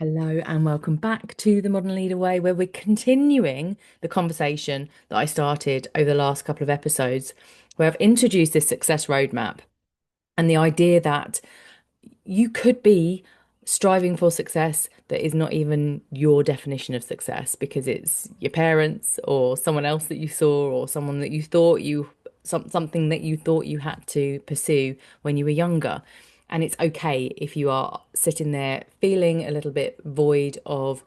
Hello and welcome back to the Modern Leader Way, where we're continuing the conversation that I started over the last couple of episodes, where I've introduced this success roadmap and the idea that you could be striving for success that is not even your definition of success because it's your parents or someone else that you saw or someone that you thought something that you thought you had to pursue when you were younger. And it's okay if you are sitting there feeling a little bit void of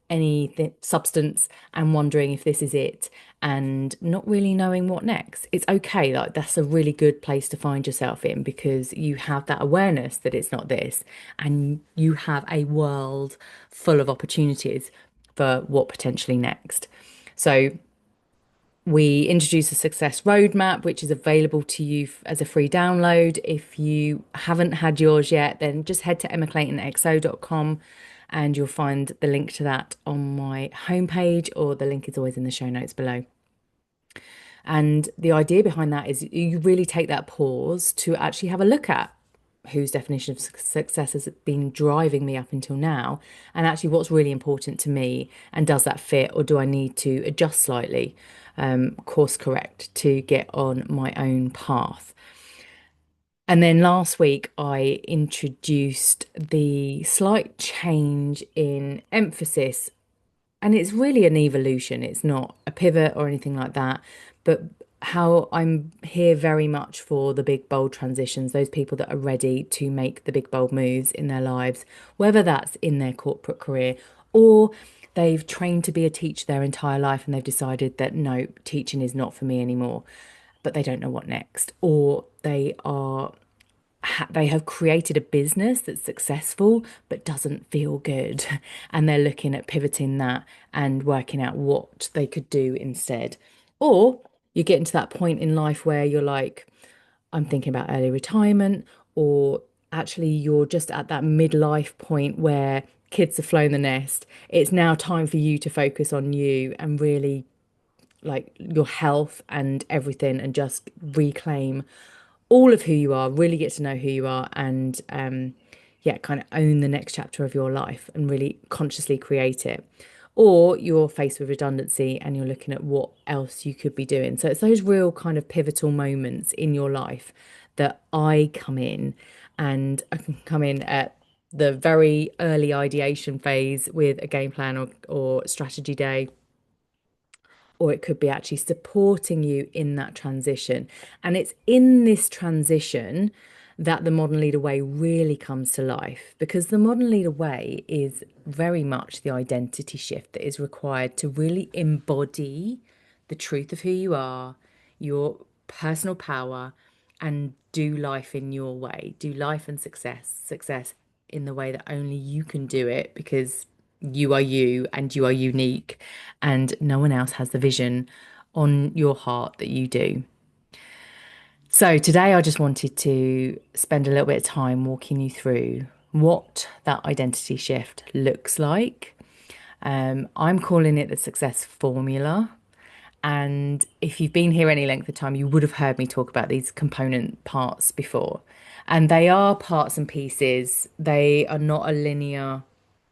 any substance and wondering if this is it and not really knowing what next. It's okay. Like that's a really good place to find yourself in because you have that awareness that it's not this and you have a world full of opportunities for what potentially next. So we introduce a success roadmap, which is available to you as a free download. If you haven't had yours yet, then just head to emmaclaytonxo.com and you'll find the link to that on my homepage, or the link is always in the show notes below. And the idea behind that is you really take that pause to actually have a look at whose definition of success has been driving me up until now, and actually what's really important to me, and does that fit, or do I need to adjust slightly, course correct to get on my own path. And then last week, I introduced the slight change in emphasis, and it's really an evolution. It's not a pivot or anything like that, but how I'm here very much for the big, bold transitions, those people that are ready to make the big, bold moves in their lives, whether that's in their corporate career or they've trained to be a teacher their entire life and they've decided that no, teaching is not for me anymore, but they don't know what next, or they have created a business that's successful but doesn't feel good. And they're looking at pivoting that and working out what they could do instead. Or you get into that point in life where you're like, I'm thinking about early retirement, or actually you're just at that midlife point where kids have flown the nest. It's now time for you to focus on you and really like your health and everything and just reclaim all of who you are, really get to know who you are, and yeah, kind of own the next chapter of your life and really consciously create it. Or you're faced with redundancy and you're looking at what else you could be doing. So it's those real kind of pivotal moments in your life that I come in, and I can come in at the very early ideation phase with a game plan or strategy day, or it could be actually supporting you in that transition. And it's in this transition that the Modern Leader Way really comes to life, because the Modern Leader Way is very much the identity shift that is required to really embody the truth of who you are, your personal power, and do life in your way. Do life and success in the way that only you can do it, because you are you and you are unique, and no one else has the vision on your heart that you do. So today I just wanted to spend a little bit of time walking you through what that identity shift looks like. I'm calling it the success formula. And if you've been here any length of time, you would have heard me talk about these component parts before. And they are parts and pieces. They are not a linear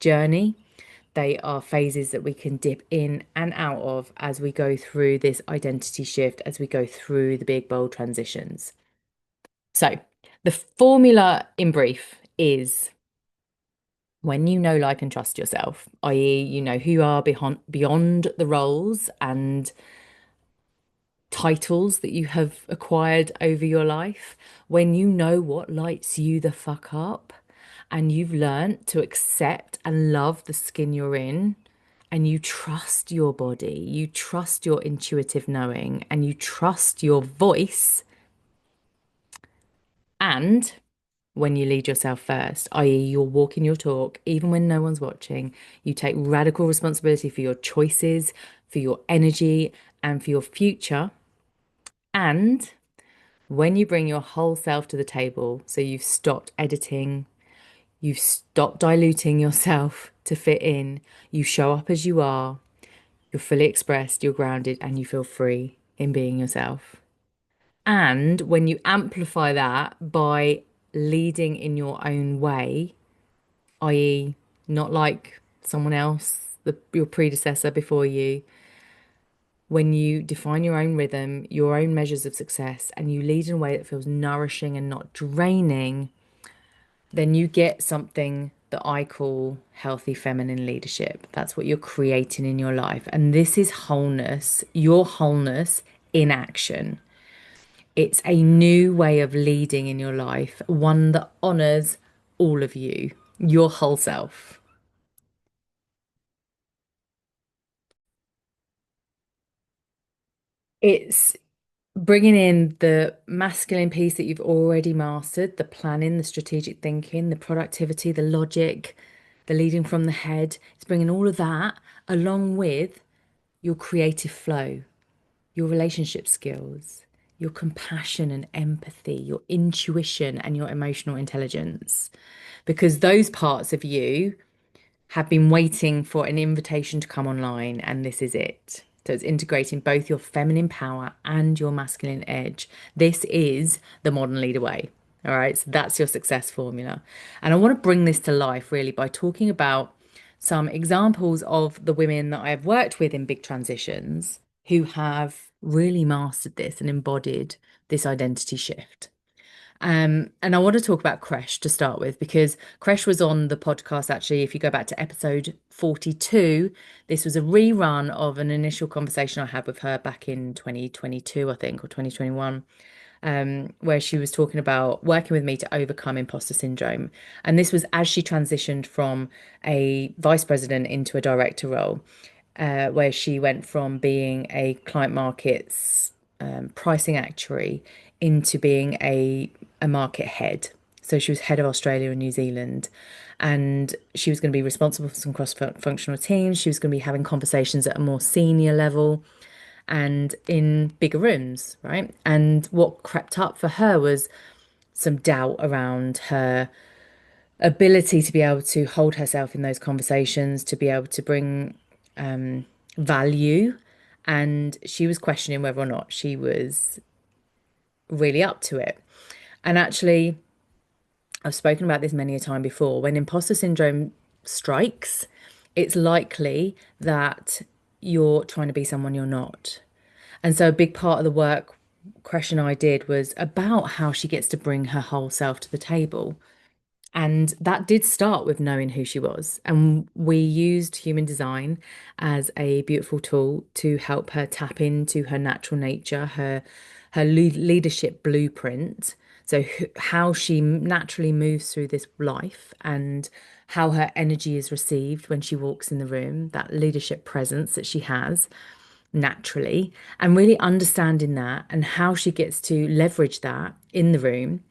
journey. They are phases that we can dip in and out of as we go through this identity shift, as we go through the big, bold transitions. So, the formula in brief is when you know, like, and trust yourself, i.e., you know who you are beyond the roles and titles that you have acquired over your life, when you know what lights you the fuck up, and you've learned to accept and love the skin you're in, and you trust your body, you trust your intuitive knowing, and you trust your voice, and when you lead yourself first, i.e., you're walking your talk, even when no one's watching, you take radical responsibility for your choices, for your energy, and for your future. And when you bring your whole self to the table, so you've stopped editing, you've stopped diluting yourself to fit in, you show up as you are, you're fully expressed, you're grounded, and you feel free in being yourself. And when you amplify that by leading in your own way, i.e., not like someone else, your predecessor before you. When you define your own rhythm, your own measures of success, and you lead in a way that feels nourishing and not draining, then you get something that I call healthy feminine leadership. That's what you're creating in your life. And this is wholeness, your wholeness in action. It's a new way of leading in your life, one that honors all of you, your whole self. It's bringing in the masculine piece that you've already mastered, the planning, the strategic thinking, the productivity, the logic, the leading from the head. It's bringing all of that along with your creative flow, your relationship skills, your compassion and empathy, your intuition and your emotional intelligence. Because those parts of you have been waiting for an invitation to come online, and this is it. So it's integrating both your feminine power and your masculine edge. This is the modern leader way. All right. So that's your success formula. And I want to bring this to life really by talking about some examples of the women that I have worked with in big transitions who have really mastered this and embodied this identity shift. And I want to talk about Kresh to start with because Kresh was on the podcast actually. If you go back to episode 42, this was a rerun of an initial conversation I had with her back in 2022, I think, or 2021, where she was talking about working with me to overcome imposter syndrome. And this was as she transitioned from a vice president into a director role, where she went from being a client markets pricing actuary into being a market head. So she was head of Australia and New Zealand. And she was going to be responsible for some cross functional teams. She was going to be having conversations at a more senior level and in bigger rooms, right? And what crept up for her was some doubt around her ability to be able to hold herself in those conversations, to be able to bring value. And she was questioning whether or not she was really up to it. And actually, I've spoken about this many a time before. When imposter syndrome strikes, it's likely that you're trying to be someone you're not. And so a big part of the work Crash and I did was about how she gets to bring her whole self to the table. And that did start with knowing who she was. And we used human design as a beautiful tool to help her tap into her natural nature, her leadership blueprint. So how she naturally moves through this life and how her energy is received when she walks in the room, that leadership presence that she has naturally, and really understanding that and how she gets to leverage that in the room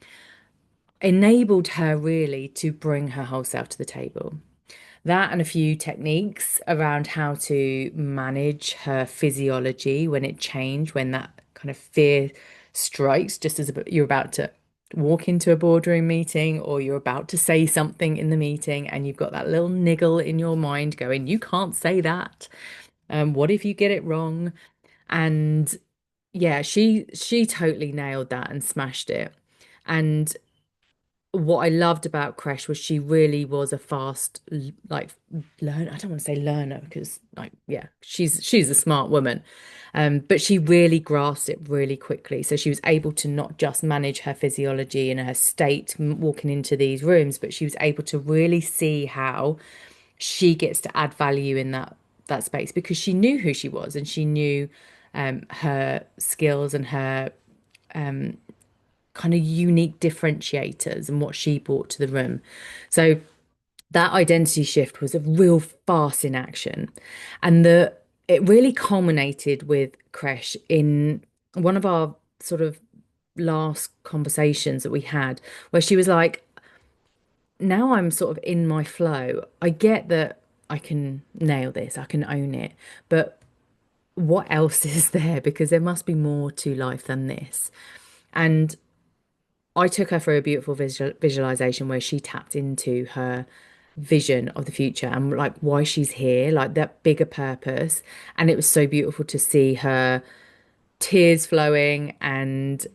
enabled her really to bring her whole self to the table. That and a few techniques around how to manage her physiology when it changed, when that kind of fear strikes, just as you're about to walk into a boardroom meeting or you're about to say something in the meeting and you've got that little niggle in your mind going, you can't say that. What if you get it wrong? And yeah, she totally nailed that and smashed it. And what I loved about Crash was she really was a fast like learner. I don't want to say learner because like yeah, she's a smart woman. But she really grasped it really quickly. So she was able to not just manage her physiology and her state walking into these rooms, but she was able to really see how she gets to add value in that space because she knew who she was and she knew her skills and her kind of unique differentiators and what she brought to the room. So that identity shift was a real fast in action. And it really culminated with Kresh in one of our sort of last conversations that we had, where she was like, now I'm sort of in my flow. I get that I can nail this, I can own it, but what else is there? Because there must be more to life than this. And I took her through a beautiful visualization where she tapped into her vision of the future and like why she's here, like that bigger purpose. And it was so beautiful to see her tears flowing and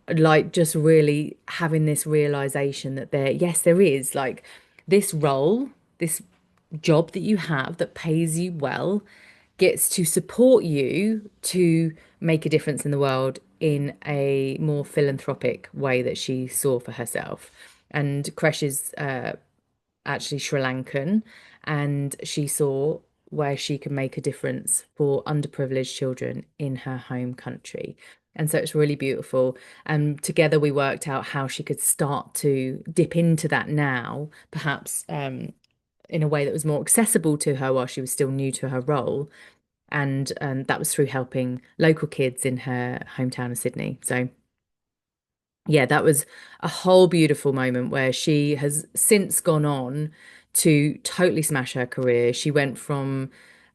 like just really having this realization that yes, there is like this role, this job that you have that pays you well gets to support you to make a difference in the world in a more philanthropic way that she saw for herself. And Kresh is actually Sri Lankan, and she saw where she can make a difference for underprivileged children in her home country. And so it's really beautiful. And together we worked out how she could start to dip into that now, perhaps in a way that was more accessible to her while she was still new to her role. And that was through helping local kids in her hometown of Sydney. So yeah, that was a whole beautiful moment where she has since gone on to totally smash her career. She went from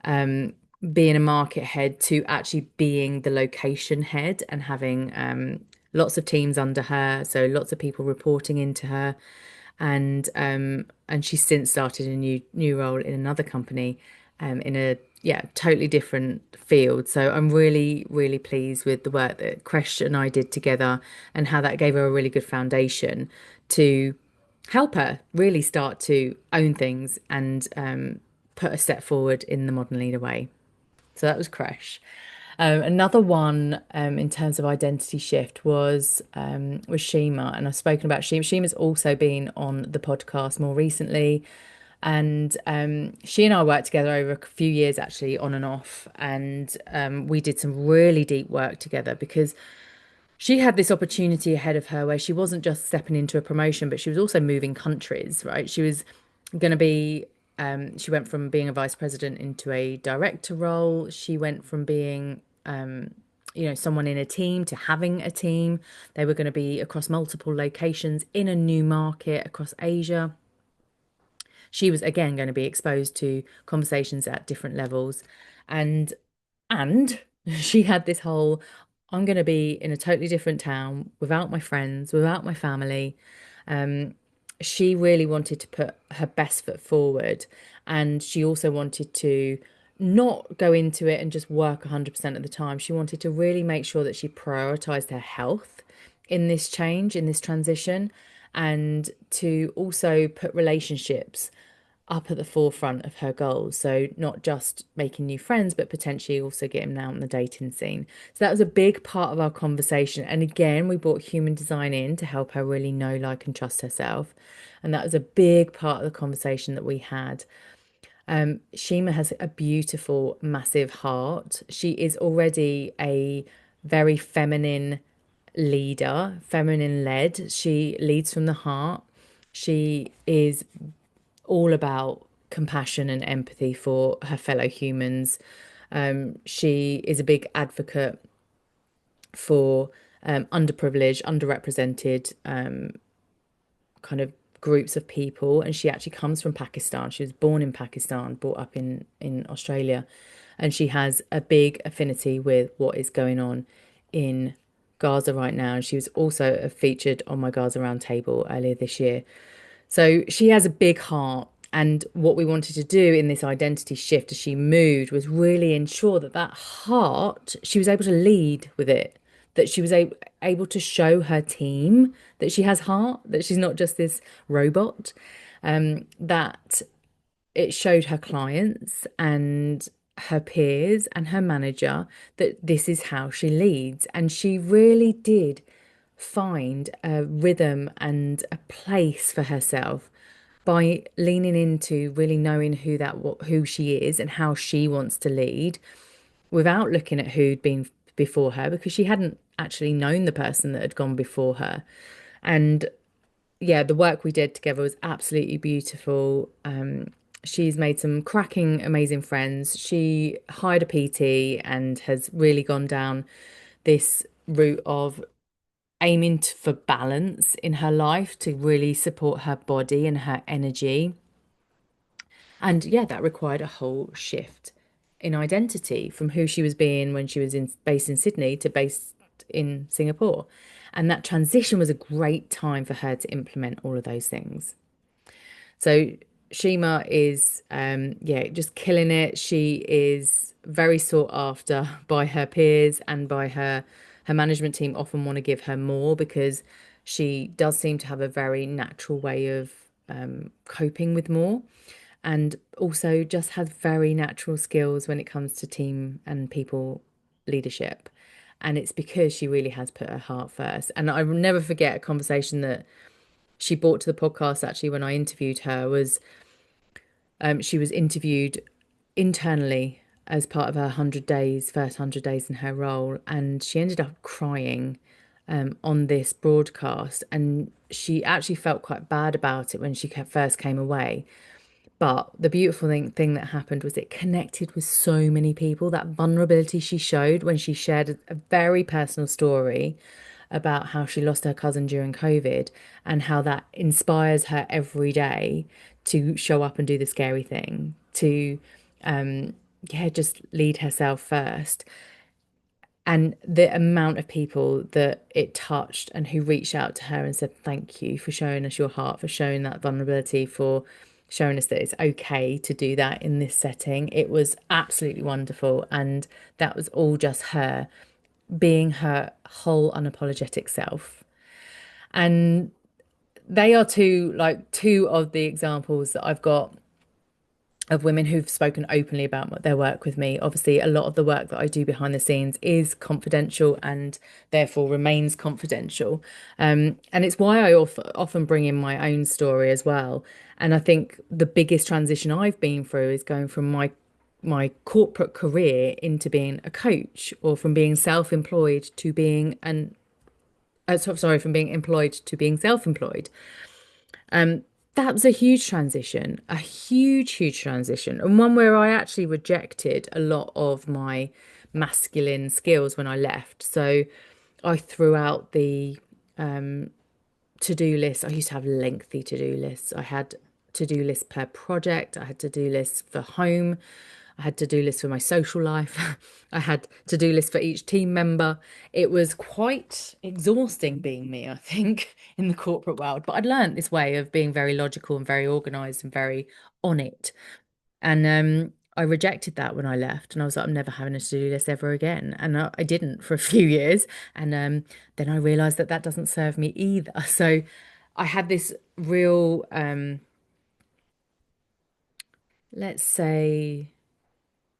um, being a market head to actually being the location head and having lots of teams under her, so lots of people reporting into her. And she's since started a new role in another company in a totally different field. So I'm really, really pleased with the work that Kresh and I did together and how that gave her a really good foundation to help her really start to own things and put a step forward in the modern leader way. So that was Kresh. Another one in terms of identity shift was Shima, and I've spoken about Shima. Shima's also been on the podcast more recently, and she and I worked together over a few years actually on and off, and we did some really deep work together because she had this opportunity ahead of her where she wasn't just stepping into a promotion, but she was also moving countries, right? She was going to be, she went from being a vice president into a director role. She went from being, someone in a team to having a team. They were going to be across multiple locations in a new market across Asia. She was again going to be exposed to conversations at different levels. And and she had this whole, I'm going to be in a totally different town without my friends, without my family. Um, she really wanted to put her best foot forward. And she also wanted to not go into it and just work 100% of the time. She wanted to really make sure that she prioritized her health in this change, in this transition, and to also put relationships up at the forefront of her goals. So not just making new friends, but potentially also getting them out on the dating scene. So that was a big part of our conversation. And again, we brought human design in to help her really know, like, and trust herself. And that was a big part of the conversation that we had. Shima has a beautiful, massive heart. She is already a very feminine leader, feminine led. She leads from the heart. She is all about compassion and empathy for her fellow humans. She is a big advocate for underprivileged, underrepresented kind of groups of people. And she actually comes from Pakistan. She was born in Pakistan, brought up in Australia. And she has a big affinity with what is going on in Gaza right now. And she was also featured on my Gaza Roundtable earlier this year. So she has a big heart. And what we wanted to do in this identity shift as she moved was really ensure that that heart, she was able to lead with it, that she was able to show her team that she has heart, that she's not just this robot, that it showed her clients and her peers and her manager that this is how she leads. And she really did find a rhythm and a place for herself by leaning into really knowing who she is and how she wants to lead without looking at who'd been before her, because she hadn't actually known the person that had gone before her. And yeah, the work we did together was absolutely beautiful. She's made some cracking, amazing friends. She hired a PT and has really gone down this route of aiming for balance in her life to really support her body and her energy. And yeah, that required a whole shift in identity from who she was being when she was based in Sydney to based in Singapore. And that transition was a great time for her to implement all of those things. So Shima is just killing it. She is very sought after by her peers, and by her management team often want to give her more because she does seem to have a very natural way of coping with more. and also just has very natural skills when it comes to team and people leadership. And it's because she really has put her heart first. And I will never forget a conversation that she brought to the podcast actually when I interviewed her was she was interviewed internally as part of her 100 days, first 100 days in her role. And she ended up crying on this broadcast. And she actually felt quite bad about it when she first came away. But the beautiful thing that happened was it connected with so many people. That vulnerability she showed when she shared a very personal story about how she lost her cousin during COVID and how that inspires her every day to show up and do the scary thing, to yeah, just lead herself first. And the amount of people that it touched and who reached out to her and said, thank you for showing us your heart, for showing that vulnerability, for showing us that it's okay to do that in this setting. It was absolutely wonderful. And that was all just her being her whole unapologetic self. And they are two of the examples that I've got of women who've spoken openly about their work with me. Obviously, a lot of the work that I do behind the scenes is confidential and therefore remains confidential. And it's why I often bring in my own story as well. And I think the biggest transition I've been through is going from my corporate career into being a coach, or from being self-employed to being an sorry, from being employed to being self-employed. That was a huge transition, a huge transition, and one where I actually rejected a lot of my masculine skills when I left. So I threw out the to-do list. I used to have lengthy to-do lists. I had to-do lists per project. I had to-do lists for home. I had to-do lists for my social life. I had to-do lists for each team member. It was quite exhausting being me, I think, in the corporate world. But I'd learned this way of being very logical and very organized and very on it. And I rejected that when I left, and I was like, I'm never having a to-do list ever again. And I didn't for a few years. And then I realized that that doesn't serve me either. So I had this real, let's say,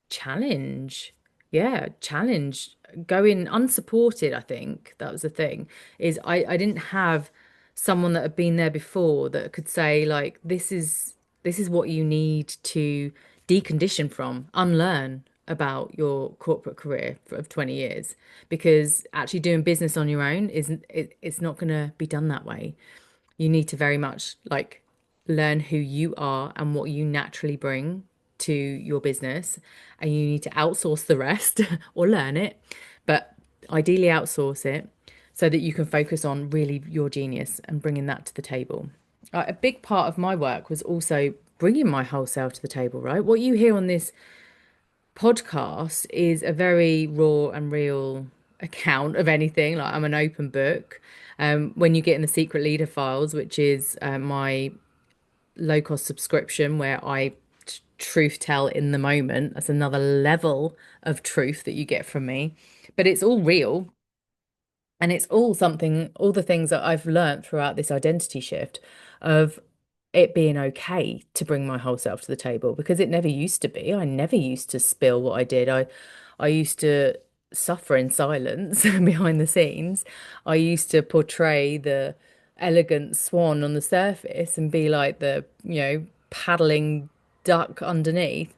challenge. Yeah, challenge. Going unsupported, I think that was the thing, is I didn't have someone that had been there before that could say, like, this is what you need to decondition from, unlearn about your corporate career of 20 years, because actually doing business on your own isn't it's not going to be done that way. You need to very much like learn who you are and what you naturally bring to your business, and you need to outsource the rest or learn it, but ideally outsource it so that you can focus on really your genius and bringing that to the table. A big part of my work was also bringing my whole self to the table, right? What you hear on this podcast is a very raw and real account of anything. Like, I'm an open book. When you get in the secret leader files, which is my low cost subscription where I truth tell in the moment, that's another level of truth that you get from me. But it's all real. And it's all something, all the things that I've learned throughout this identity shift of it being okay to bring my whole self to the table, because it never used to be. I never used to spill what I did. I used to suffer in silence behind the scenes. I used to portray the elegant swan on the surface and be like the, paddling duck underneath.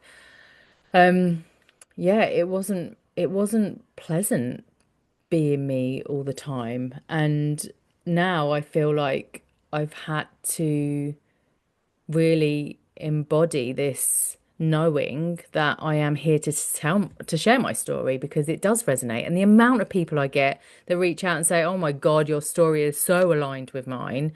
Yeah, it wasn't pleasant being me all the time. And now I feel like I've had to really embody this knowing that I am here to share my story, because it does resonate. And the amount of people I get that reach out and say, "Oh my God, your story is so aligned with mine."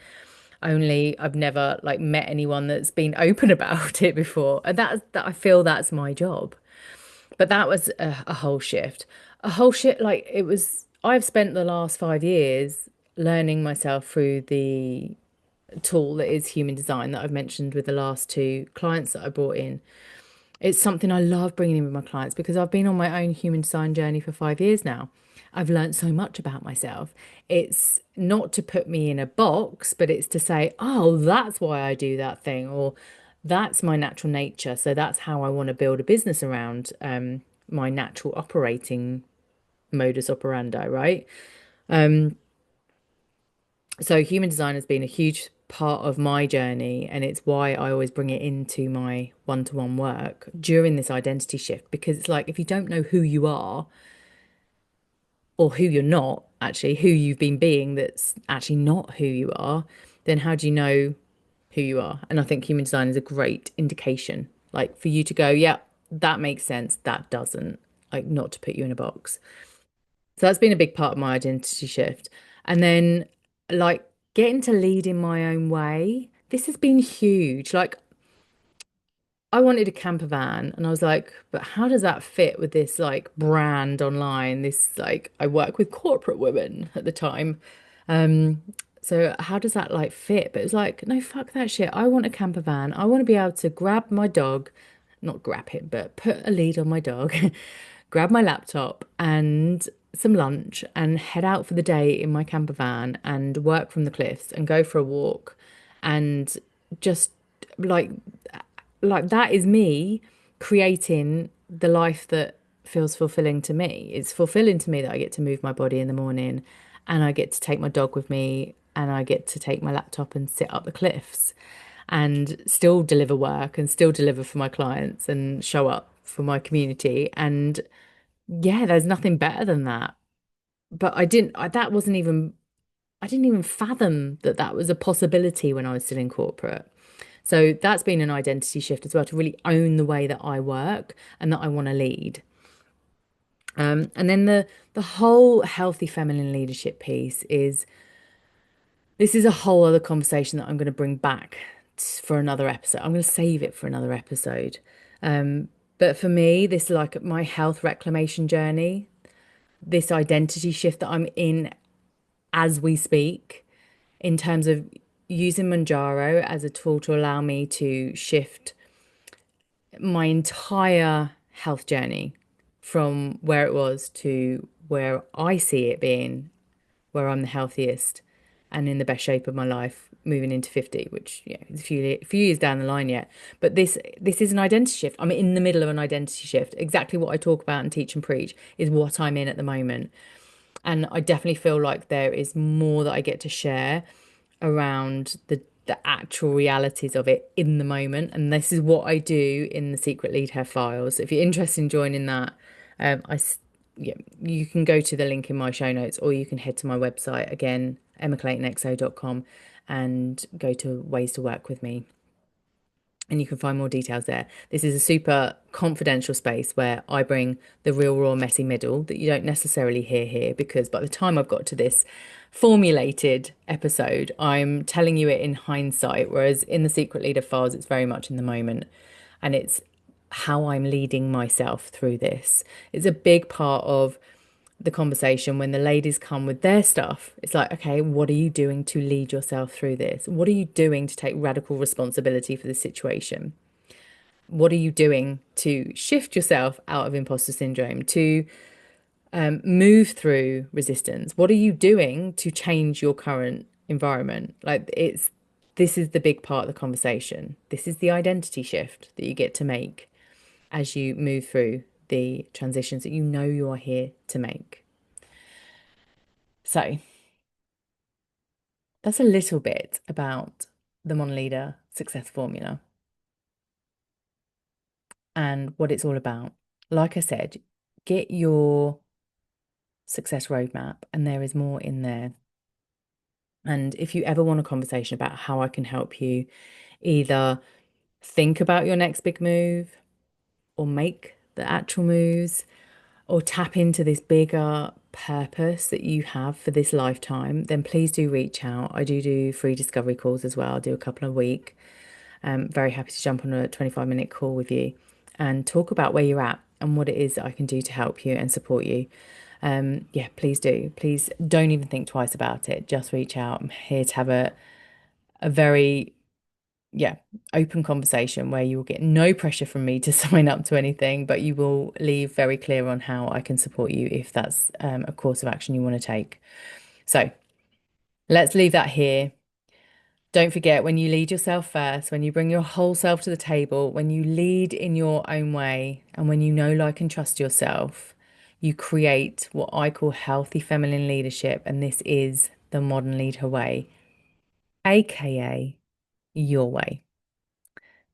Only I've never like met anyone that's been open about it before. And that I feel that's my job. But that was a whole shift. A whole shift. Like, it was, I've spent the last 5 years learning myself through the tool that is human design that I've mentioned with the last two clients that I brought in. It's something I love bringing in with my clients because I've been on my own human design journey for 5 years now. I've learned so much about myself. It's not to put me in a box, but it's to say, oh, that's why I do that thing. Or That's my natural nature. So that's how I want to build a business around my natural operating modus operandi, right? Um, so human design has been a huge part of my journey, and it's why I always bring it into my one-to-one work during this identity shift, because it's like if you don't know who you are or who you're not, actually, who you've been being that's actually not who you are, then how do you know who you are? And I think human design is a great indication, like for you to go, yeah, that makes sense, that doesn't, like not to put you in a box. So that's been a big part of my identity shift. And then, like, getting to lead in my own way, this has been huge. Like, I wanted a camper van, and I was like, but how does that fit with this, like, brand online? This, like, I work with corporate women at the time. Um, so how does that, like, fit? But it was like, no, fuck that shit. I want a camper van. I want to be able to grab my dog, not grab him, but put a lead on my dog, grab my laptop and some lunch and head out for the day in my camper van and work from the cliffs and go for a walk and just like that is me creating the life that feels fulfilling to me. It's fulfilling to me that I get to move my body in the morning and I get to take my dog with me and I get to take my laptop and sit up the cliffs and still deliver work and still deliver for my clients and show up for my community. And yeah, there's nothing better than that. But that wasn't even, I didn't even fathom that that was a possibility when I was still in corporate. So that's been an identity shift as well, to really own the way that I work and that I want to lead. And then the whole healthy feminine leadership piece is this is a whole other conversation that I'm going to bring back for another episode. I'm going to save it for another episode. But for me, this like my health reclamation journey, this identity shift that I'm in as we speak, in terms of using Manjaro as a tool to allow me to shift my entire health journey from where it was to where I see it being, where I'm the healthiest and in the best shape of my life moving into 50, which yeah, is a few years down the line yet. But this is an identity shift. I'm in the middle of an identity shift. Exactly what I talk about and teach and preach is what I'm in at the moment. And I definitely feel like there is more that I get to share around the actual realities of it in the moment. And this is what I do in the Secret Lead Hair Files. If you're interested in joining that, yeah, you can go to the link in my show notes, or you can head to my website again, emmaclaytonxo.com, and go to ways to work with me, and you can find more details there. This is a super confidential space where I bring the real, raw, messy middle that you don't necessarily hear here, because by the time I've got to this formulated episode, I'm telling you it in hindsight, whereas in the Secret Leader Files, it's very much in the moment. And it's how I'm leading myself through this. It's a big part of the conversation when the ladies come with their stuff. It's like, okay, what are you doing to lead yourself through this? What are you doing to take radical responsibility for the situation? What are you doing to shift yourself out of imposter syndrome, to move through resistance? What are you doing to change your current environment? This is the big part of the conversation. This is the identity shift that you get to make as you move through the transitions that you know you are here to make. So that's a little bit about the Monleader success formula and what it's all about. Like I said, get your success roadmap, and there is more in there. And if you ever want a conversation about how I can help you either think about your next big move or make the actual moves or tap into this bigger purpose that you have for this lifetime, then please do reach out. I do free discovery calls as well. I'll do a couple a week. I'm very happy to jump on a 25-minute call with you and talk about where you're at and what it is that I can do to help you and support you. Yeah, please do. Please don't even think twice about it. Just reach out. I'm here to have a very yeah, open conversation where you will get no pressure from me to sign up to anything, but you will leave very clear on how I can support you if that's a course of action you want to take. So let's leave that here. Don't forget, when you lead yourself first, when you bring your whole self to the table, when you lead in your own way, and when you know, like, and trust yourself, you create what I call healthy feminine leadership. And this is the modern leader way, aka your way,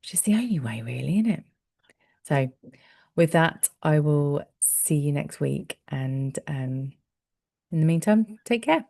which is the only way, really, isn't it? So, with that, I will see you next week. And in the meantime, take care.